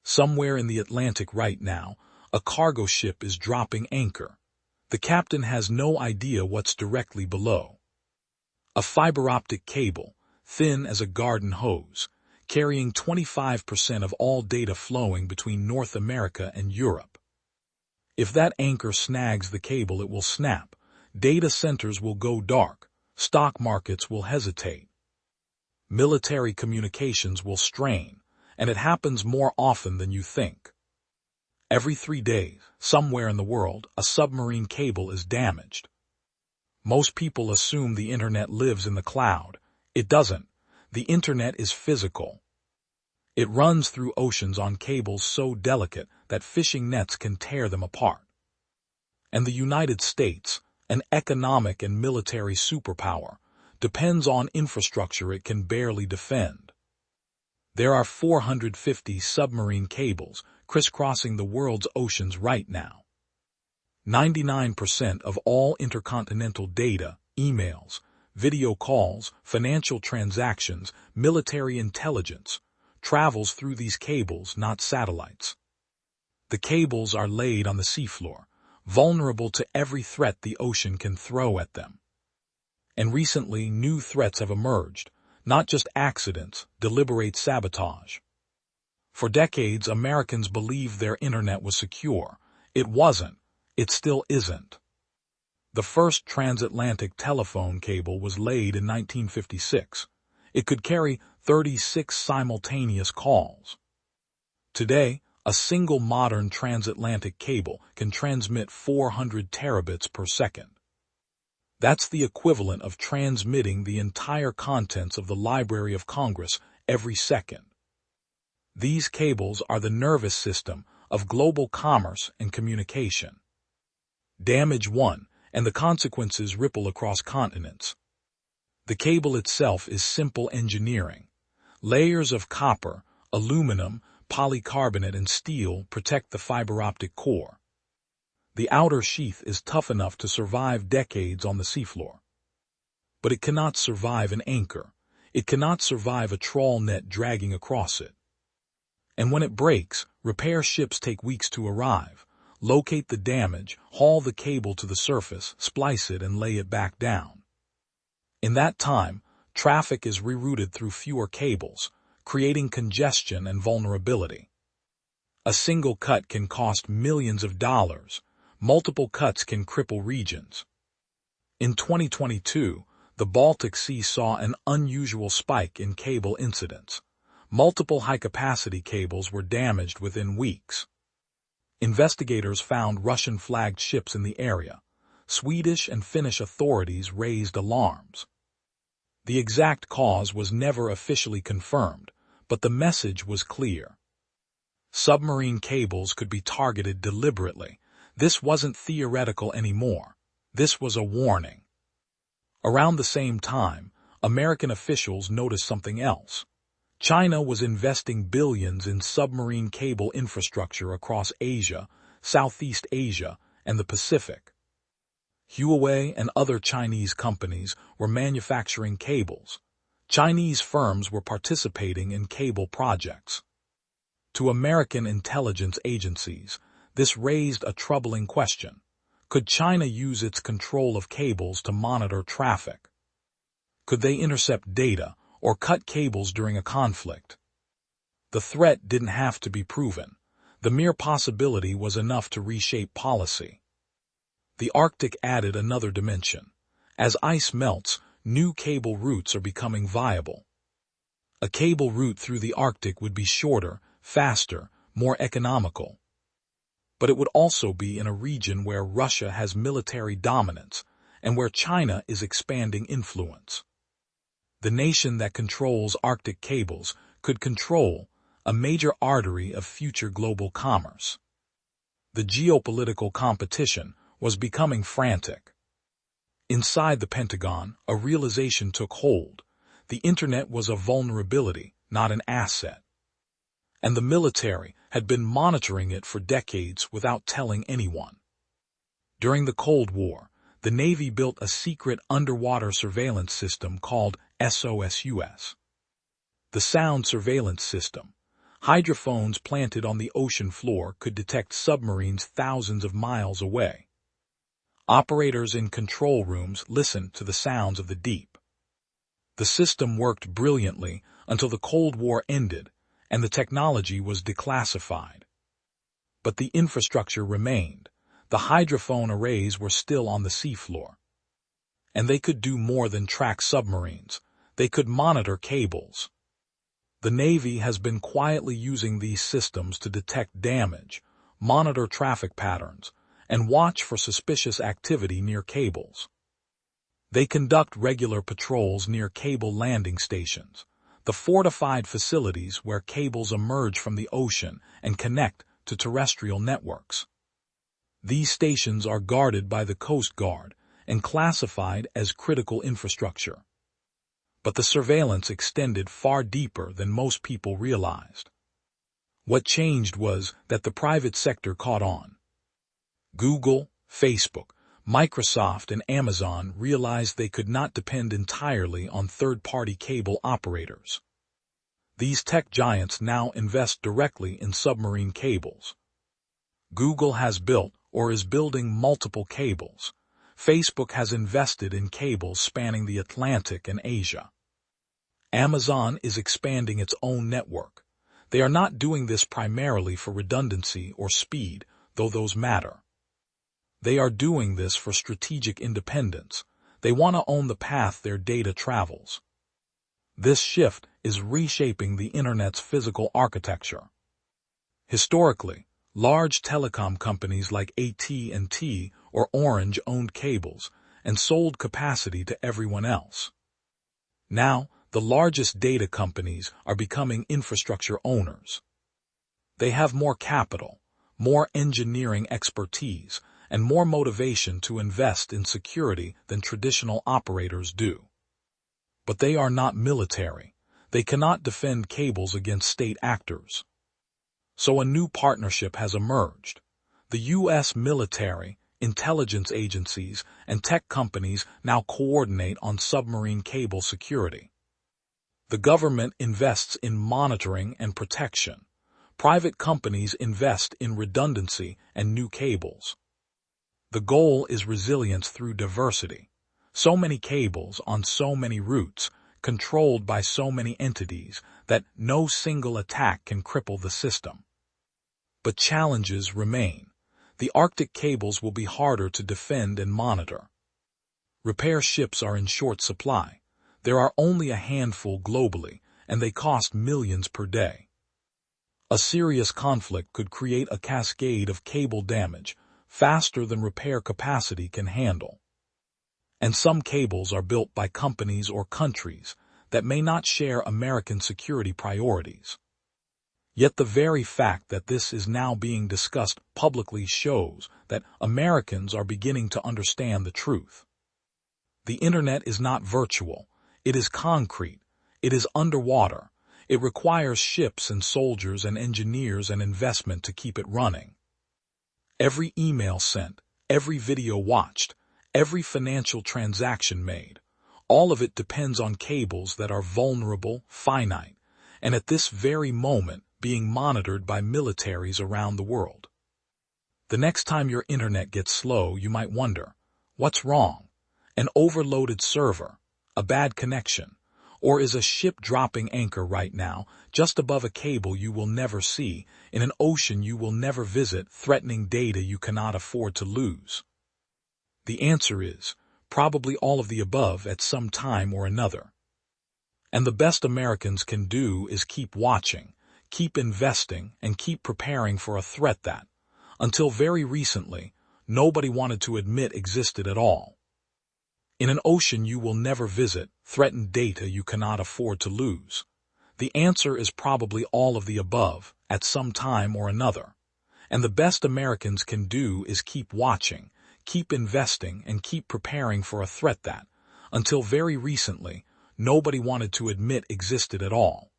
Somewhere in the Atlantic right now, a cargo ship is dropping anchor. The captain has no idea what's directly below. A fiber optic cable, thin as a garden hose, carrying 25% of all data flowing between North America and Europe. If that anchor snags the cable, it will snap. Data centers will go dark. Stock markets will hesitate. Military communications will strain, and it happens more often than you think. Every 3 days, somewhere in the world, a submarine cable is damaged. Most people assume the internet lives in the cloud. It doesn't. The internet is physical. It runs through oceans on cables so delicate that fishing nets can tear them apart. And the United States, an economic and military superpower, depends on infrastructure it can barely defend. There are 450 submarine cables crisscrossing the world's oceans right now. 99% of all intercontinental data, emails, video calls, financial transactions, military intelligence, travels through these cables, not satellites. The cables are laid on the seafloor, vulnerable to every threat the ocean can throw at them. And recently, new threats have emerged, not just accidents, deliberate sabotage. For decades, Americans believed their internet was secure. It wasn't. It still isn't. The first transatlantic telephone cable was laid in 1956. It could carry 36 simultaneous calls. Today, a single modern transatlantic cable can transmit 400 terabits per second. That's the equivalent of transmitting the entire contents of the Library of Congress every second. These cables are the nervous system of global commerce and communication. Damage one, and the consequences ripple across continents. The cable itself is simple engineering. Layers of copper, aluminum, polycarbonate, and steel protect the fiber optic core. The outer sheath is tough enough to survive decades on the seafloor. But it cannot survive an anchor. It cannot survive a trawl net dragging across it. And when it breaks, repair ships take weeks to arrive, locate the damage, haul the cable to the surface, splice it, and lay it back down. In that time, traffic is rerouted through fewer cables, creating congestion and vulnerability. A single cut can cost millions of dollars. Multiple cuts can cripple regions. In 2022, the Baltic Sea saw an unusual spike in cable incidents. Multiple high-capacity cables were damaged within weeks. Investigators found Russian-flagged ships in the area. Swedish and Finnish authorities raised alarms. The exact cause was never officially confirmed, but the message was clear. Submarine cables could be targeted deliberately. This wasn't theoretical anymore. This was a warning. Around the same time, American officials noticed something else. China was investing billions in submarine cable infrastructure across Asia, Southeast Asia, and the Pacific. Huawei and other Chinese companies were manufacturing cables. Chinese firms were participating in cable projects. To American intelligence agencies, this raised a troubling question. Could China use its control of cables to monitor traffic? Could they intercept data or cut cables during a conflict? The threat didn't have to be proven. The mere possibility was enough to reshape policy. The Arctic added another dimension. As ice melts, new cable routes are becoming viable. A cable route through the Arctic would be shorter, faster, more economical. But it would also be in a region where Russia has military dominance and where China is expanding influence. The nation that controls Arctic cables could control a major artery of future global commerce. The geopolitical competition was becoming frantic. Inside the Pentagon, a realization took hold. The internet was a vulnerability, not an asset. And the military had been monitoring it for decades without telling anyone. During the Cold War, the Navy built a secret underwater surveillance system called SOSUS. The sound surveillance system, Hydrophones planted on the ocean floor could detect submarines thousands of miles away. Operators in control rooms listened to the sounds of the deep. The system worked brilliantly until the Cold War ended and the technology was declassified. But the infrastructure remained. The hydrophone arrays were still on the seafloor. And they could do more than track submarines. They could monitor cables. The Navy has been quietly using these systems to detect damage, monitor traffic patterns, and watch for suspicious activity near cables. They conduct regular patrols near cable landing stations, the fortified facilities where cables emerge from the ocean and connect to terrestrial networks. These stations are guarded by the Coast Guard and classified as critical infrastructure. But the surveillance extended far deeper than most people realized. What changed was that the private sector caught on. Google, Facebook, Microsoft, and Amazon realized they could not depend entirely on third-party cable operators. These tech giants now invest directly in submarine cables. Google has built or is building multiple cables. Facebook has invested in cables spanning the Atlantic and Asia. Amazon is expanding its own network. They are not doing this primarily for redundancy or speed, though those matter. They are doing this for strategic independence. They want to own the path their data travels. This shift is reshaping the Internet's physical architecture. Historically, large telecom companies like AT&T or Orange owned cables and sold capacity to everyone else. Now, the largest data companies are becoming infrastructure owners. They have more capital, more engineering expertise, and more motivation to invest in security than traditional operators do. But they are not military. They cannot defend cables against state actors. So a new partnership has emerged. The U.S. military, intelligence agencies, and tech companies now coordinate on submarine cable security. The government invests in monitoring and protection. Private companies invest in redundancy and new cables. The goal is resilience through diversity. So many cables on so many routes, controlled by so many entities, that no single attack can cripple the system. But challenges remain. The Arctic cables will be harder to defend and monitor. Repair ships are in short supply. There are only a handful globally, and they cost millions per day. A serious conflict could create a cascade of cable damage, faster than repair capacity can handle. And some cables are built by companies or countries that may not share American security priorities. Yet the very fact that this is now being discussed publicly shows that Americans are beginning to understand the truth. The Internet is not virtual. It is concrete. It is underwater. It requires ships and soldiers and engineers and investment to keep it running. Every email sent, every video watched, every financial transaction made, all of it depends on cables that are vulnerable, finite, and at this very moment being monitored by militaries around the world. The next time your internet gets slow, you might wonder, what's wrong? An overloaded server, a bad connection, or is a ship dropping anchor right now, just above a cable you will never see, in an ocean you will never visit, threatening data you cannot afford to lose? The answer is, probably all of the above at some time or another. And the best Americans can do is keep watching, keep investing, and keep preparing for a threat that, until very recently, nobody wanted to admit existed at all. In an ocean you will never visit, threaten data you cannot afford to lose. The answer is probably all of the above, at some time or another. And the best Americans can do is keep watching, keep investing, and keep preparing for a threat that, until very recently, nobody wanted to admit existed at all.